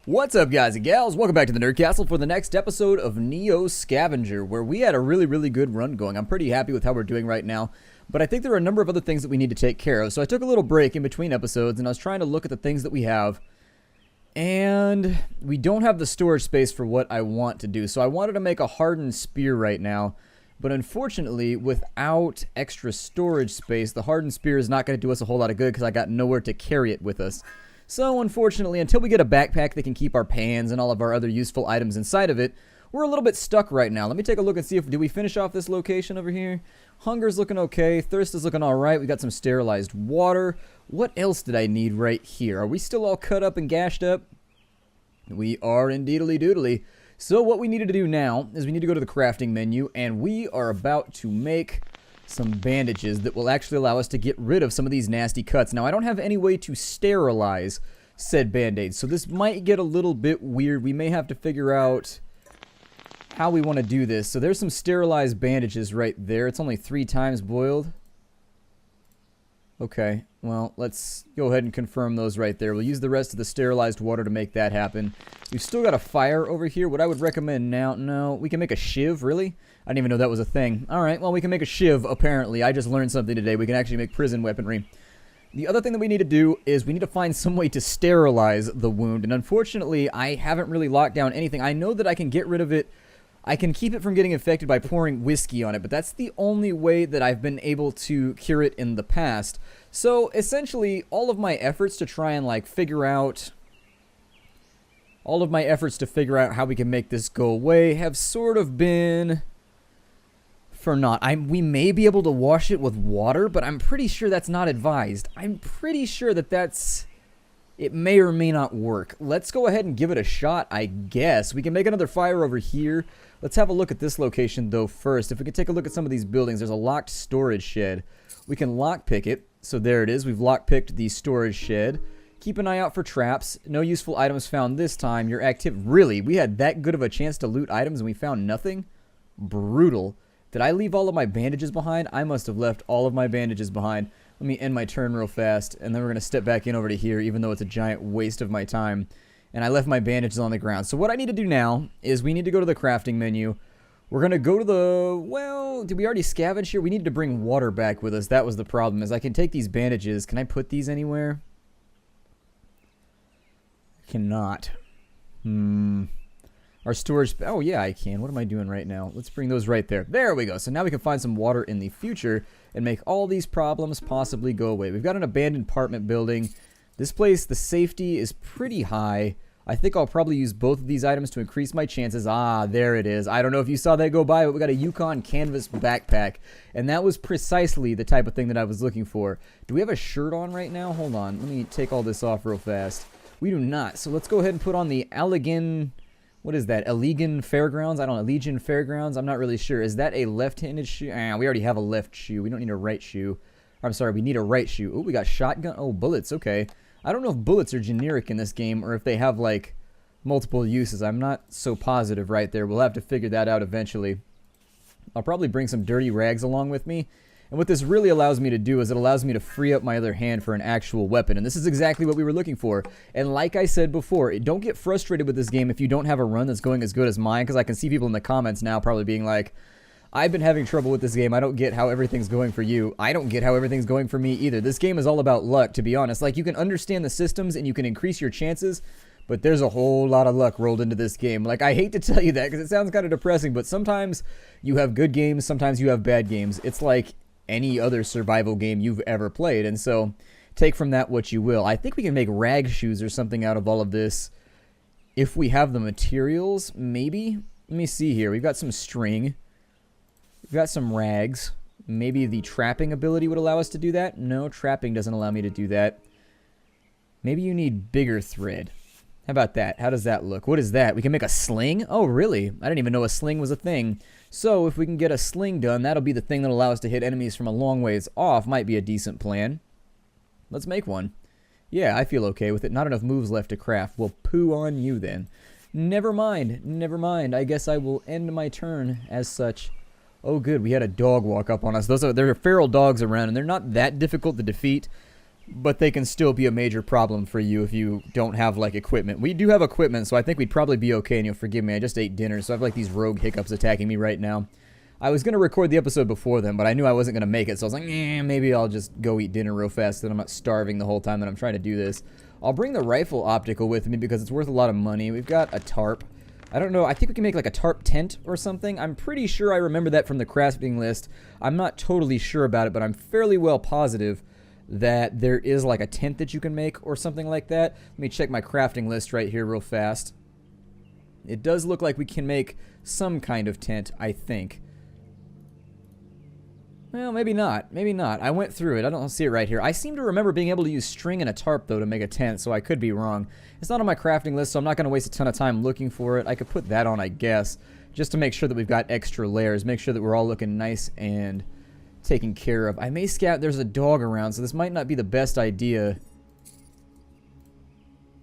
What's up, guys and gals? Welcome back to the Nerd Castle for the next episode of Neo Scavenger, where we had a really good run going. I'm pretty happy with how we're doing right now, but I think there are a number of other things that we need to take care of. So I took a little break in between episodes, and I was trying to look at the things that we have, and we don't have the storage space for what I want to do. So I wanted to make a hardened spear right now, but unfortunately, without extra storage space, the hardened spear is not going to do us a whole lot of good because I got nowhere to carry it with us. So, unfortunately, until we get a backpack that can keep our pans and all of our other useful items inside of it, we're a little bit stuck right now. Let me take a look and see if, do we finish off this location over here? Hunger's looking okay. Thirst is looking alright. We got some sterilized water. What else did I need right here? Are we still all cut up and gashed up? We are indeedly doodly. So, what we needed to do now is we need to go to the crafting menu, and we are about to make some bandages that will actually allow us to get rid of some of these nasty cuts. Now, I don't have any way to sterilize said band-aids, so this might get a little bit weird. We may have to figure out how we want to do this. So there's some sterilized bandages right there. It's only 3 times boiled. Okay, well, let's go ahead and confirm those right there. We'll use the rest of the sterilized water to make that happen. We've still got a fire over here. What I would recommend now, no, we can make a shiv, really? I didn't even know that was a thing. Alright, well, we can make a shiv, apparently. I just learned something today. We can actually make prison weaponry. The other thing that we need to do is we need to find some way to sterilize the wound. And unfortunately, I haven't really locked down anything. I know that I can get rid of it. I can keep it from getting infected by pouring whiskey on it, but that's the only way that I've been able to cure it in the past. So, essentially, all of my efforts to try and, like, figure out how we can make this go away have sort of been for naught. We may be able to wash it with water, but I'm pretty sure that's not advised. I'm pretty sure that it may or may not work. Let's go ahead and give it a shot, I guess. We can make another fire over here. Let's have a look at this location, though, first. If we could take a look at some of these buildings, there's a locked storage shed. We can lockpick it. So there it is. We've lockpicked the storage shed. Keep an eye out for traps. No useful items found this time. Your really? We had that good of a chance to loot items and we found nothing? Brutal. Did I leave all of my bandages behind? I must have left all of my bandages behind. Let me end my turn real fast, and then we're going to step back in over to here, even though it's a giant waste of my time. And I left my bandages on the ground. So what I need to do now is we need to go to the crafting menu. We're going to go to the, well, did we already scavenge here? We need to bring water back with us. That was the problem, is I can take these bandages. Can I put these anywhere? Cannot. Our storage, oh yeah, I can. What am I doing right now? Let's bring those right there. There we go. So now we can find some water in the future and make all these problems possibly go away. We've got an abandoned apartment building. This place, the safety is pretty high. I think I'll probably use both of these items to increase my chances. Ah, there it is. I don't know if you saw that go by, but we got a Yukon canvas backpack. And that was precisely the type of thing that I was looking for. Do we have a shirt on right now? Hold on. Let me take all this off real fast. We do not. So let's go ahead and put on the Allegan, what is that? Allegan Fairgrounds? I don't know. Legion Fairgrounds? I'm not really sure. Is that a left-handed shoe? We already have a left shoe. We don't need a right shoe. I'm sorry, we need a right shoe. Oh, we got shotgun. Oh, bullets. Okay. I don't know if bullets are generic in this game or if they have, like, multiple uses. I'm not so positive right there. We'll have to figure that out eventually. I'll probably bring some dirty rags along with me. And what this really allows me to do is it allows me to free up my other hand for an actual weapon. And this is exactly what we were looking for. And like I said before, don't get frustrated with this game if you don't have a run that's going as good as mine. Because I can see people in the comments now probably being like, I've been having trouble with this game. I don't get how everything's going for you. I don't get how everything's going for me either. This game is all about luck, to be honest. Like, you can understand the systems and you can increase your chances, but there's a whole lot of luck rolled into this game. Like, I hate to tell you that because it sounds kind of depressing, but sometimes you have good games, sometimes you have bad games. It's like any other survival game you've ever played, and so take from that what you will. I think we can make rag shoes or something out of all of this if we have the materials, maybe. Let me see here. We've got some string. We've got some rags. Maybe the trapping ability would allow us to do that. No, trapping doesn't allow me to do that. Maybe you need bigger thread. How about that? How does that look? What is that? We can make a sling? Oh, really? I didn't even know a sling was a thing. So, if we can get a sling done, that'll be the thing that'll allow us to hit enemies from a long ways off. Might be a decent plan. Let's make one. Yeah, I feel okay with it. Not enough moves left to craft. Well, poo on you then. Never mind. Never mind. I guess I will end my turn as such. Oh, good. We had a dog walk up on us. There are feral dogs around, and they're not that difficult to defeat. but they can still be a major problem for you if you don't have, like, equipment. We do have equipment, so I think we'd probably be okay, and you'll forgive me. I just ate dinner, so I have, like, these rogue hiccups attacking me right now. I was going to record the episode before then, but I knew I wasn't going to make it, so I was like, maybe I'll just go eat dinner real fast so that I'm not starving the whole time that I'm trying to do this. I'll bring the rifle optical with me because it's worth a lot of money. We've got a tarp. I don't know, I think we can make like a tarp tent or something. I'm pretty sure I remember that from the crafting list. I'm not totally sure about it, but I'm fairly well positive that there is like a tent that you can make or something like that. Let me check my crafting list right here real fast. It does look like we can make some kind of tent, I think. Well, maybe not. Maybe not. I went through it. I don't see it right here. I seem to remember being able to use string and a tarp, though, to make a tent, so I could be wrong. It's not on my crafting list, so I'm not going to waste a ton of time looking for it. I could put that on, I guess, just to make sure that we've got extra layers. Make sure that we're all looking nice and taken care of. I may scout. There's a dog around, so this might not be the best idea.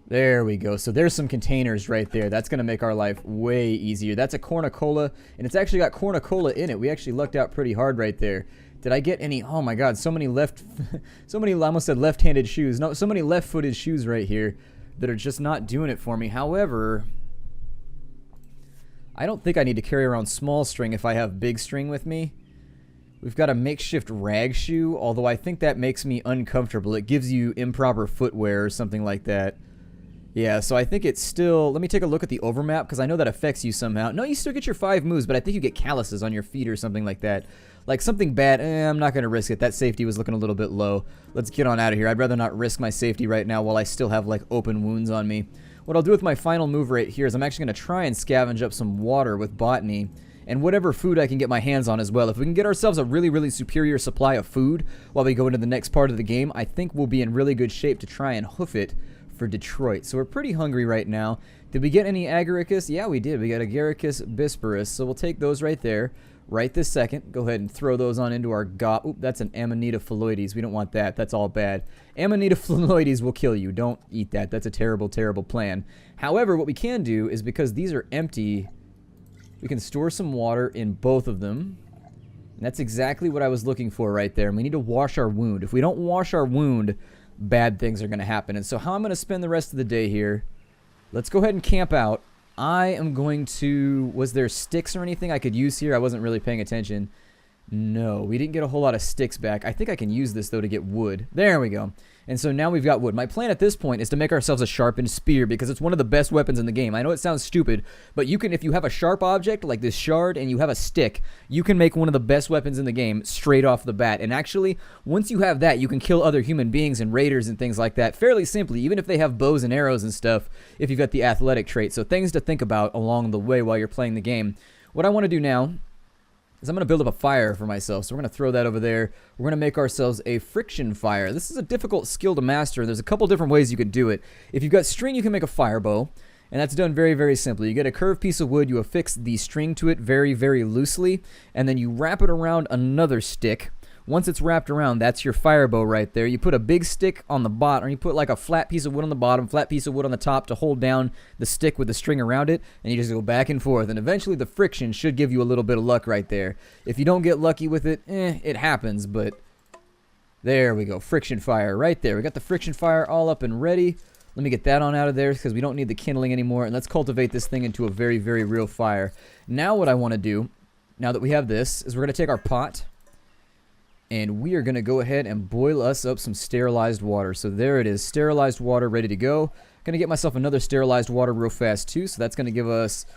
There we go. So there's some containers right there. That's going to make our life way easier. That's a cornucola, and it's actually got cornucola in it. We actually lucked out pretty hard right there. Did I get any? Oh my god, so many I almost said left-handed shoes. No, so many left-footed shoes right here that are just not doing it for me. However, I don't think I need to carry around small string if I have big string with me. We've got a makeshift rag shoe, although I think that makes me uncomfortable. It gives you improper footwear or something like that. Yeah, so I think it's still... Let me take a look at the overmap, because I know that affects you somehow. No, you still get your 5 moves, but I think you get calluses on your feet or something like that. Like something bad, I'm not going to risk it. That safety was looking a little bit low. Let's get on out of here. I'd rather not risk my safety right now while I still have, like, open wounds on me. What I'll do with my final move right here is I'm actually going to try and scavenge up some water with botany and whatever food I can get my hands on as well. If we can get ourselves a really, really superior supply of food while we go into the next part of the game, I think we'll be in really good shape to try and hoof it for Detroit. So we're pretty hungry right now. Did we get any agaricus? Yeah, we did. We got agaricus bisporus, so we'll take those right there. Right this second. Go ahead and throw those on into our gob. Oop, that's an Amanita phalloides. We don't want that. That's all bad. Amanita phalloides will kill you. Don't eat that. That's a terrible, terrible plan. However, what we can do is, because these are empty, we can store some water in both of them. And that's exactly what I was looking for right there. And we need to wash our wound. If we don't wash our wound, bad things are going to happen. And so how I'm going to spend the rest of the day here, let's go ahead and camp out. I am going to... Was there sticks or anything I could use here? I wasn't really paying attention. No, we didn't get a whole lot of sticks back. I think I can use this, though, to get wood. There we go. And so now we've got wood. My plan at this point is to make ourselves a sharpened spear, because it's one of the best weapons in the game. I know it sounds stupid, but you can, if you have a sharp object like this shard and you have a stick, you can make one of the best weapons in the game straight off the bat. And actually, once you have that, you can kill other human beings and raiders and things like that fairly simply, even if they have bows and arrows and stuff, if you've got the athletic trait. So things to think about along the way while you're playing the game. What I want to do now is I'm going to build up a fire for myself. So we're going to throw that over there. We're going to make ourselves a friction fire. This is a difficult skill to master. There's a couple different ways you could do it. If you've got string, you can make a fire bow. And that's done very, very simply. You get a curved piece of wood. You affix the string to it very, very loosely. And then you wrap it around another stick. Once it's wrapped around, that's your fire bow right there. You put a big stick on the bottom, or you put like a flat piece of wood on the bottom, flat piece of wood on the top to hold down the stick with the string around it, and you just go back and forth. And eventually the friction should give you a little bit of luck right there. If you don't get lucky with it, it happens, but there we go. Friction fire right there. We got the friction fire all up and ready. Let me get that on out of there because we don't need the kindling anymore, and let's cultivate this thing into a very, very real fire. Now what I want to do, now that we have this, is we're going to take our pot, and we are going to go ahead and boil us up some sterilized water. So there it is, sterilized water ready to go. Going to get myself another sterilized water real fast too, so that's going to give us...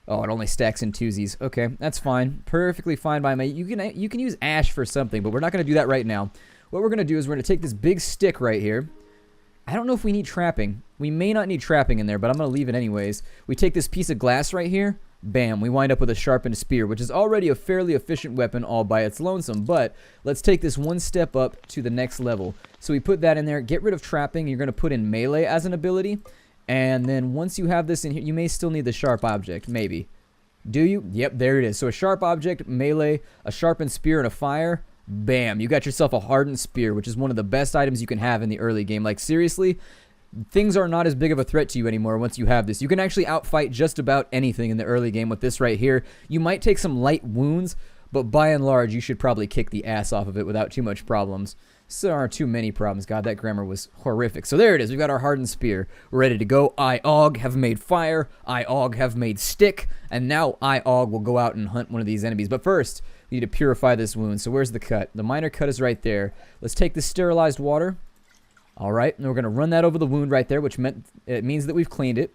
Oh, it only stacks in twosies. Okay, that's fine. Perfectly fine by me. You can use ash for something, but we're not going to do that right now. What we're going to do is we're going to take this big stick right here. I don't know if we need trapping. We may not need trapping in there, but I'm going to leave it anyways. We take this piece of glass right here. Bam, we wind up with a sharpened spear, which is already a fairly efficient weapon all by its lonesome, but let's take this one step up to the next level. So we put that in there, get rid of trapping, you're going to put in melee as an ability, and then once you have this in here, you may still need the sharp object, maybe. Do you? Yep, there it is. So a sharp object, melee, a sharpened spear, and a fire. Bam, you got yourself a hardened spear, which is one of the best items you can have in the early game. Like, seriously, things are not as big of a threat to you anymore once you have this. You can actually outfight just about anything in the early game with this right here. You might take some light wounds, but by and large, you should probably kick the ass off of it without too much problems. So there are too many problems. God, that grammar was horrific. So there it is. We've got our hardened spear. We're ready to go. I, Og, have made fire. I, Og, have made stick. And now I, Og, will go out and hunt one of these enemies. But first, we need to purify this wound. So where's the cut? The minor cut is right there. Let's take this sterilized water. All right. And we're going to run that over the wound right there, which means that we've cleaned it.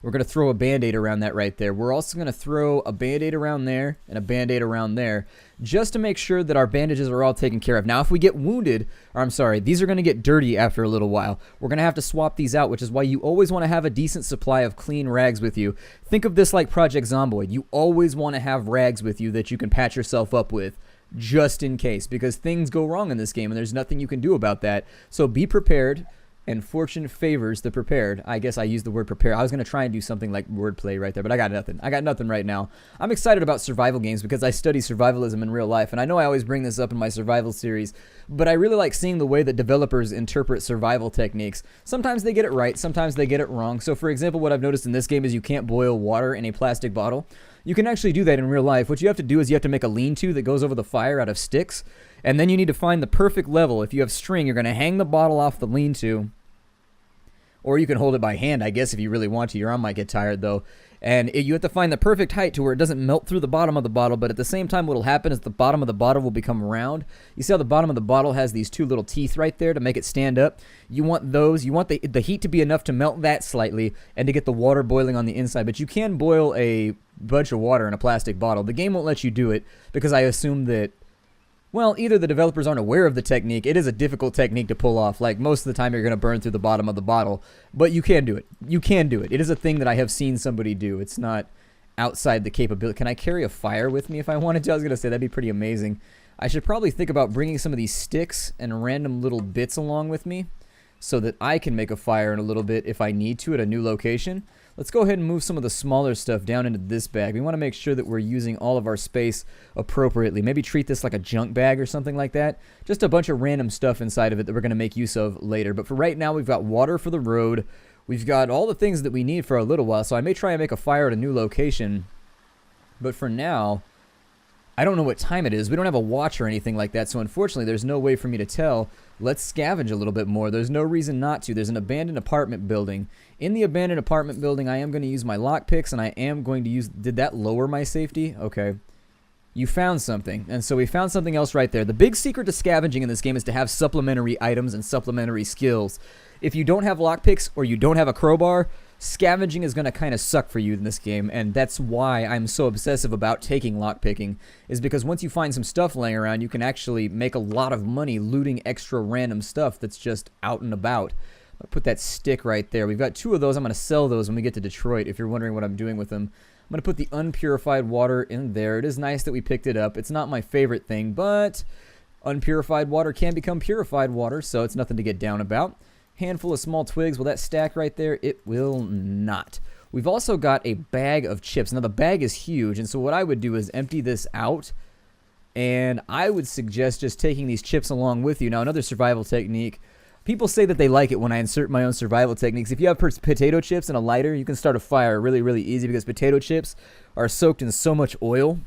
We're going to throw a Band-Aid around that right there. We're also going to throw a Band-Aid around there and a Band-Aid around there just to make sure that our bandages are all taken care of. Now, if we get wounded, or I'm sorry, these are going to get dirty after a little while. We're going to have to swap these out, which is why you always want to have a decent supply of clean rags with you. Think of this like Project Zomboid. You always want to have rags with you that you can patch yourself up with just in case, because things go wrong in this game and there's nothing you can do about that. So be prepared. And fortune favors the prepared. I guess I used the word prepare. I was going to try and do something like wordplay right there, but I got nothing. I got nothing right now. I'm excited about survival games because I study survivalism in real life, and I know I always bring this up in my survival series, but I really like seeing the way that developers interpret survival techniques. Sometimes they get it right, sometimes they get it wrong. So for example, what I've noticed in this game is you can't boil water in a plastic bottle. You can actually do that in real life. What you have to do is you have to make a lean-to that goes over the fire out of sticks, and then you need to find the perfect level. If you have string, you're going to hang the bottle off the lean-to, or you can hold it by hand, I guess, if you really want to. Your arm might get tired, though. And you have to find the perfect height to where it doesn't melt through the bottom of the bottle, but at the same time what will happen is the bottom of the bottle will become round. You see how the bottom of the bottle has these two little teeth right there to make it stand up? You want those. You want the heat to be enough to melt that slightly and to get the water boiling on the inside. But you can boil a bunch of water in a plastic bottle. The game won't let you do it because I assume that, well, either the developers aren't aware of the technique. It is a difficult technique to pull off. Like, most of the time you're going to burn through the bottom of the bottle. But you can do it. You can do it. It is a thing that I have seen somebody do. It's not outside the capability. Can I carry a fire with me if I wanted to? I was going to say that'd be pretty amazing. I should probably think about bringing some of these sticks and random little bits along with me so that I can make a fire in a little bit if I need to at a new location. Let's go ahead and move some of the smaller stuff down into this bag. We want to make sure that we're using all of our space appropriately. Maybe treat this like a junk bag or something like that. Just a bunch of random stuff inside of it that we're going to make use of later. But for right now, we've got water for the road. We've got all the things that we need for a little while. So I may try and make a fire at a new location. But for now, I don't know what time it is. We don't have a watch or anything like that. So unfortunately, there's no way for me to tell. Let's scavenge a little bit more. There's no reason not to. There's an abandoned apartment building. In the abandoned apartment building, I am going to use my lockpicks, and I am going to use... Did that lower my safety? Okay. You found something. And so we found something else right there. The big secret to scavenging in this game is to have supplementary items and supplementary skills. If you don't have lockpicks or you don't have a crowbar, scavenging is going to kind of suck for you in this game, and that's why I'm so obsessive about taking lockpicking, is because once you find some stuff laying around, you can actually make a lot of money looting extra random stuff that's just out and about. I'll put that stick right there. We've got two of those. I'm going to sell those when we get to Detroit, if you're wondering what I'm doing with them. I'm going to put the unpurified water in there. It is nice that we picked it up. It's not my favorite thing, but unpurified water can become purified water, so it's nothing to get down about. Handful of small twigs. Will that stack right there? It will not. We've also got a bag of chips. Now, the bag is huge, and so what I would do is empty this out, and I would suggest just taking these chips along with you. Now, another survival technique. People say that they like it when I insert my own survival techniques. If you have potato chips and a lighter, you can start a fire really, really easy because potato chips are soaked in so much oil.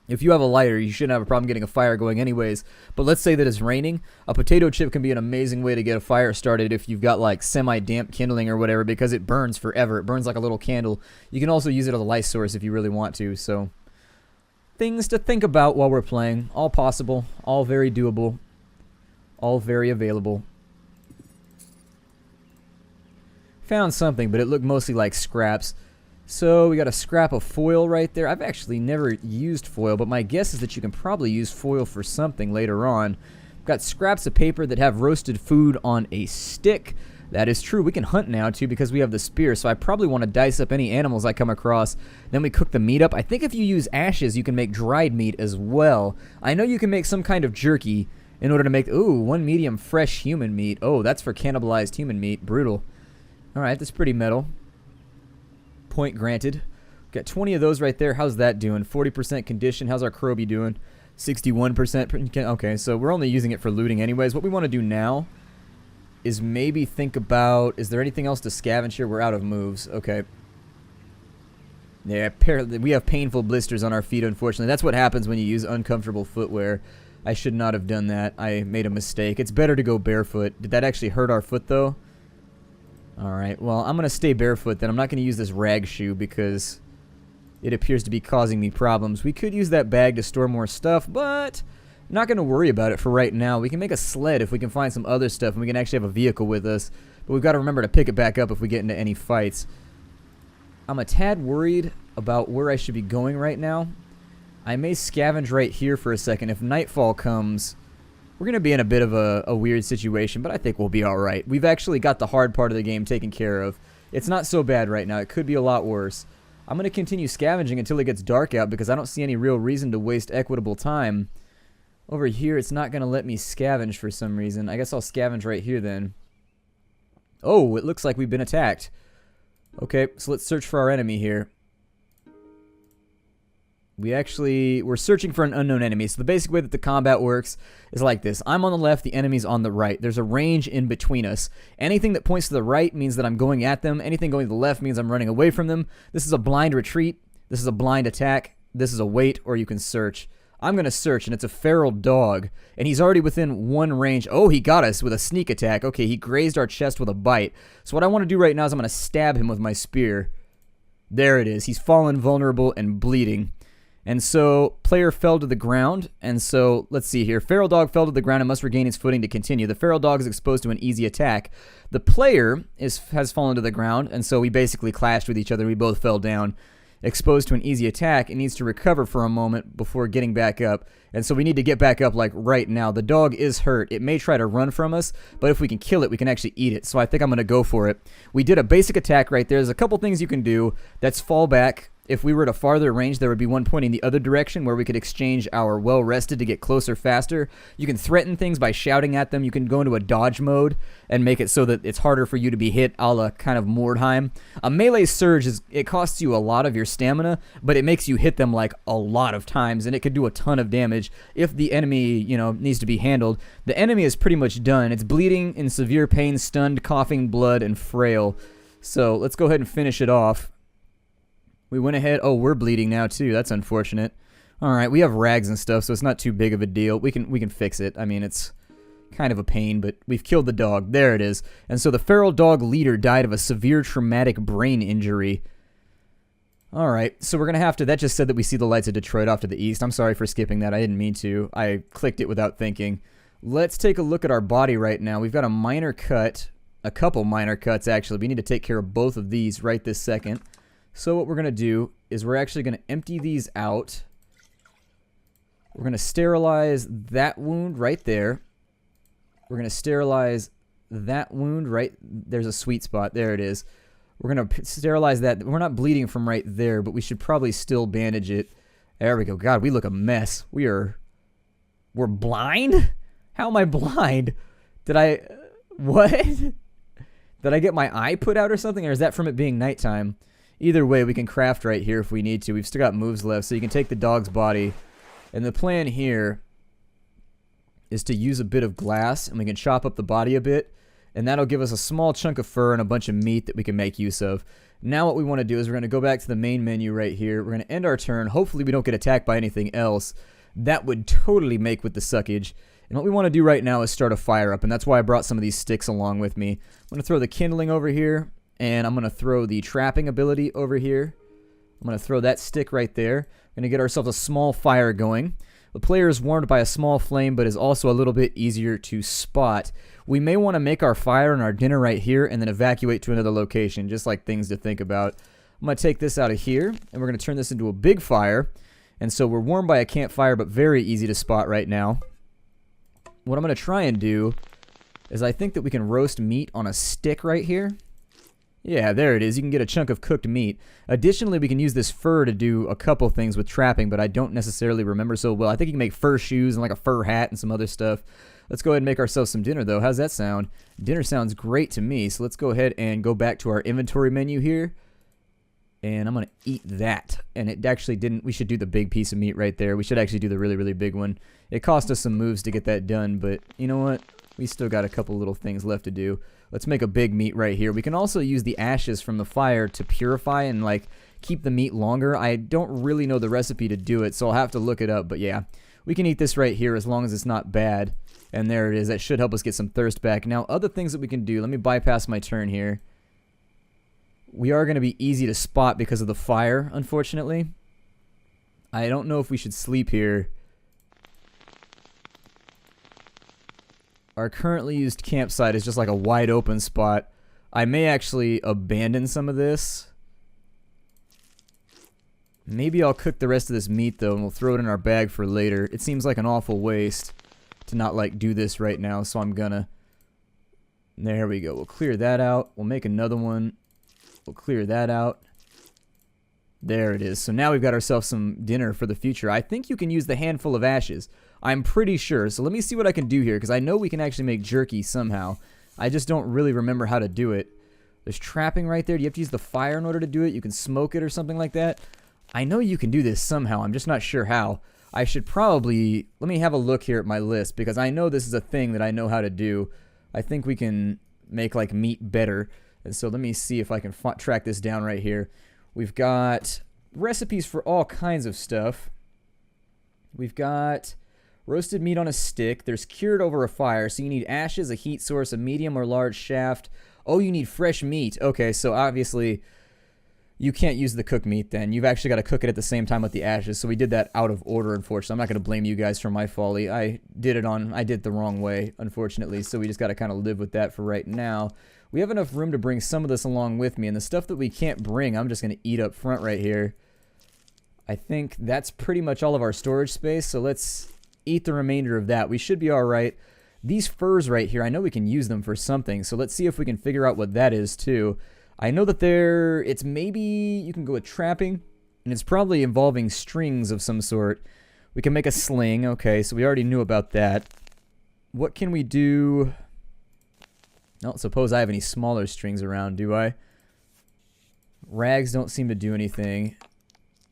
If you have a lighter, you shouldn't have a problem getting a fire going anyways. But let's say that it's raining. A potato chip can be an amazing way to get a fire started if you've got like semi-damp kindling or whatever, because it burns forever. It burns like a little candle. You can also use it as a light source if you really want to. So things to think about while we're playing. All possible. All very doable. All very available. Found something, but it looked mostly like scraps. So we got a scrap of foil right there. I've actually never used foil, but my guess is that you can probably use foil for something later on. Got scraps of paper that have roasted food on a stick. That is true. We can hunt now too because we have the spear, so I probably want to dice up any animals I come across. Then we cook the meat up. I think if you use ashes, you can make dried meat as well. I know you can make some kind of jerky in order to make... Ooh, one medium fresh human meat. Oh, that's for cannibalized human meat. Brutal. Alright, that's pretty metal. Point granted. Got 20 of those right there. How's that doing? 40% condition. How's our Kroby doing? 61%. Okay, so we're only using it for looting anyways. What we want to do now is maybe think about... Is there anything else to scavenge here? We're out of moves. Okay. Yeah, we have painful blisters on our feet, unfortunately. That's what happens when you use uncomfortable footwear. I should not have done that. I made a mistake. It's better to go barefoot. Did that actually hurt our foot, though? Alright, well, I'm going to stay barefoot then. I'm not going to use this rag shoe because it appears to be causing me problems. We could use that bag to store more stuff, but I'm not going to worry about it for right now. We can make a sled if we can find some other stuff, and we can actually have a vehicle with us. But we've got to remember to pick it back up if we get into any fights. I'm a tad worried about where I should be going right now. I may scavenge right here for a second. If nightfall comes, we're going to be in a bit of a weird situation, but I think we'll be alright. We've actually got the hard part of the game taken care of. It's not so bad right now. It could be a lot worse. I'm going to continue scavenging until it gets dark out because I don't see any real reason to waste equitable time. Over here, it's not going to let me scavenge for some reason. I guess I'll scavenge right here then. Oh, it looks like we've been attacked. Okay, so let's search for our enemy here. We're searching for an unknown enemy. So the basic way that the combat works is like this. I'm on the left, the enemy's on the right. There's a range in between us. Anything that points to the right means that I'm going at them. Anything going to the left means I'm running away from them. This is a blind retreat. This is a blind attack. This is a wait, or you can search. I'm going to search, and it's a feral dog. And he's already within one range. Oh, he got us with a sneak attack. Okay, he grazed our chest with a bite. So what I want to do right now is I'm going to stab him with my spear. There it is. He's fallen vulnerable and bleeding. And so, player fell to the ground, and so, let's see here. Feral dog fell to the ground and must regain its footing to continue. The feral dog is exposed to an easy attack. The player has fallen to the ground, and so we basically clashed with each other. We both fell down. Exposed to an easy attack, it needs to recover for a moment before getting back up. And so we need to get back up like right now. The dog is hurt. It may try to run from us, but if we can kill it, we can actually eat it. So I think I'm going to go for it. We did a basic attack right there. There's a couple things you can do. That's fall back. If we were at a farther range, there would be one pointing the other direction where we could exchange our well-rested to get closer faster. You can threaten things by shouting at them. You can go into a dodge mode and make it so that it's harder for you to be hit, a la kind of Mordheim. A melee surge, it costs you a lot of your stamina, but it makes you hit them like a lot of times, and it could do a ton of damage if the enemy, needs to be handled. The enemy is pretty much done. It's bleeding, in severe pain, stunned, coughing blood, and frail. So let's go ahead and finish it off. We went ahead. Oh, we're bleeding now too. That's unfortunate. All right, we have rags and stuff, so it's not too big of a deal. We can fix it. I mean, it's kind of a pain, but we've killed the dog. There it is. And so the feral dog leader died of a severe traumatic brain injury. All right, so we're going to have to... That just said that we see the lights of Detroit off to the east. I'm sorry for skipping that. I didn't mean to. I clicked it without thinking. Let's take a look at our body right now. We've got a minor cut. A couple minor cuts, actually. We need to take care of both of these right this second. So what we're going to do is we're actually going to empty these out. We're going to sterilize that wound right there. We're going to sterilize that wound right... There's a sweet spot. There it is. We're going to sterilize that. We're not bleeding from right there, but we should probably still bandage it. There we go. God, we look a mess. We're blind? How am I blind? What? Did I get my eye put out or something? Or is that from it being nighttime? Either way, we can craft right here if we need to. We've still got moves left, so you can take the dog's body. And the plan here is to use a bit of glass, and we can chop up the body a bit. And that'll give us a small chunk of fur and a bunch of meat that we can make use of. Now what we want to do is we're going to go back to the main menu right here. We're going to end our turn. Hopefully we don't get attacked by anything else. That would totally make with the suckage. And what we want to do right now is start a fire up, and that's why I brought some of these sticks along with me. I'm going to throw the kindling over here. And I'm going to throw the trapping ability over here. I'm going to throw that stick right there. We're going to get ourselves a small fire going. The player is warmed by a small flame, but is also a little bit easier to spot. We may want to make our fire and our dinner right here and then evacuate to another location, just like things to think about. I'm going to take this out of here, and we're going to turn this into a big fire. And so we're warmed by a campfire, but very easy to spot right now. What I'm going to try and do is I think that we can roast meat on a stick right here. Yeah, there it is. You can get a chunk of cooked meat. Additionally, we can use this fur to do a couple things with trapping, but I don't necessarily remember so well. I think you can make fur shoes and like a fur hat and some other stuff. Let's go ahead and make ourselves some dinner, though. How's that sound? Dinner sounds great to me, so let's go ahead and go back to our inventory menu here. And I'm going to eat that. And it actually didn't... We should do the big piece of meat right there. We should actually do the really, really big one. It cost us some moves to get that done, but you know what? We still got a couple little things left to do. Let's make a big meat right here. We can also use the ashes from the fire to purify and like keep the meat longer. I don't really know the recipe to do it, so I'll have to look it up. But yeah, We can eat this right here as long as it's not bad. And there it is. That should help us get some thirst back. Now, other things that we can do. Let me bypass my turn here. We are going to be easy to spot because of the fire, unfortunately. I don't know if we should sleep here. Our currently used campsite is just like a wide open spot. I may actually abandon some of this. Maybe I'll cook the rest of this meat though and we'll throw it in our bag for later. It seems like an awful waste to not like do this right now, so I'm gonna. There we go. We'll clear that out. We'll make another one. We'll clear that out. There it is. So now we've got ourselves some dinner for the future. I think you can use the handful of ashes. I'm pretty sure. So let me see what I can do here, because I know we can actually make jerky somehow. I just don't really remember how to do it. There's trapping right there. Do you have to use the fire in order to do it? You can smoke it or something like that. I know you can do this somehow. I'm just not sure how. I should probably... Let me have a look here at my list, because I know this is a thing that I know how to do. I think we can make like meat better. And so let me see if I can track this down right here. We've got recipes for all kinds of stuff. We've got roasted meat on a stick. There's cured over a fire. So you need ashes, a heat source, a medium or large shaft. Oh, you need fresh meat. Okay, so obviously you can't use the cooked meat then. You've actually got to cook it at the same time with the ashes. So we did that out of order, unfortunately. I'm not going to blame you guys for my folly. I did it the wrong way, unfortunately. So we just got to kind of live with that for right now. We have enough room to bring some of this along with me. And the stuff that we can't bring, I'm just going to eat up front right here. I think that's pretty much all of our storage space. So let's eat the remainder of that. We should be all right. These furs right here, I know we can use them for something. So let's see if we can figure out what that is too. I know that it's maybe, you can go with trapping. And it's probably involving strings of some sort. We can make a sling. Okay, so we already knew about that. What can we do? I don't suppose I have any smaller strings around, do I? Rags don't seem to do anything.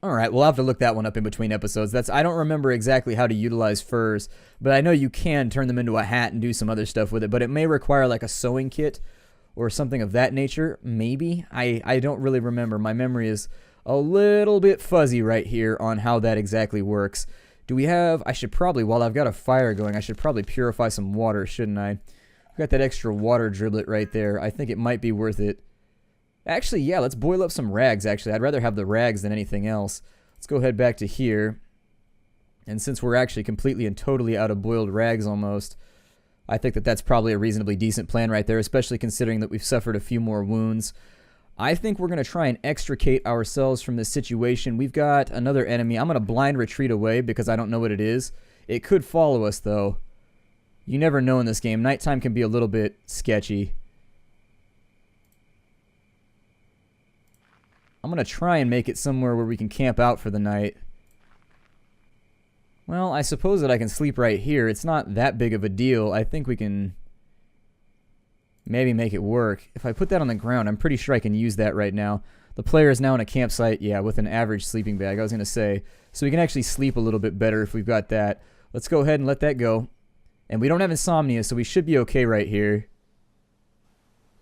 Alright, we'll have to look that one up in between episodes. I don't remember exactly how to utilize furs, but I know you can turn them into a hat and do some other stuff with it, but it may require like a sewing kit or something of that nature. Maybe. I don't really remember. My memory is a little bit fuzzy right here on how that exactly works. Do we have... I should probably, while I've got a fire going, I should probably purify some water, shouldn't I? I've got that extra water driblet right there. I think it might be worth it. Actually, yeah, let's boil up some rags, actually. I'd rather have the rags than anything else. Let's go head back to here. And since we're actually completely and totally out of boiled rags almost, I think that that's probably a reasonably decent plan right there, especially considering that we've suffered a few more wounds. I think we're going to try and extricate ourselves from this situation. We've got another enemy. I'm going to blind retreat away because I don't know what it is. It could follow us, though. You never know in this game. Nighttime can be a little bit sketchy. I'm going to try and make it somewhere where we can camp out for the night. Well, I suppose that I can sleep right here. It's not that big of a deal. I think we can maybe make it work. If I put that on the ground, I'm pretty sure I can use that right now. The player is now in a campsite, yeah, with an average sleeping bag, I was going to say. So we can actually sleep a little bit better if we've got that. Let's go ahead and let that go. And we don't have insomnia, so we should be okay right here.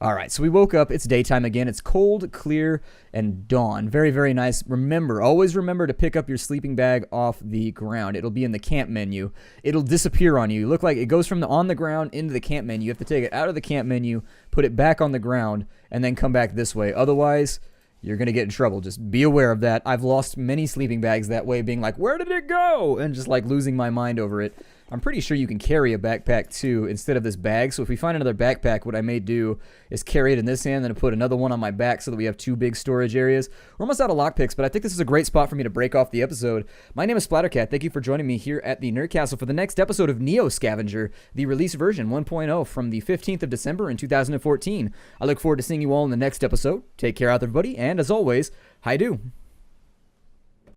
Alright, so we woke up. It's daytime again. It's cold, clear, and dawn. Very, very nice. Remember, always remember to pick up your sleeping bag off the ground. It'll be in the camp menu. It'll disappear on you. Look like it goes from the on the ground into the camp menu. You have to take it out of the camp menu, put it back on the ground, and then come back this way. Otherwise, you're going to get in trouble. Just be aware of that. I've lost many sleeping bags that way, being like, where did it go? And just like losing my mind over it. I'm pretty sure you can carry a backpack too instead of this bag. So if we find another backpack, what I may do is carry it in this hand and then put another one on my back so that we have two big storage areas. We're almost out of lockpicks, but I think this is a great spot for me to break off the episode. My name is Splattercat. Thank you for joining me here at the Nerd Castle for the next episode of Neo Scavenger, the release version 1.0 from the 15th of December in 2014. I look forward to seeing you all in the next episode. Take care out there, everybody, and as always, hi-do.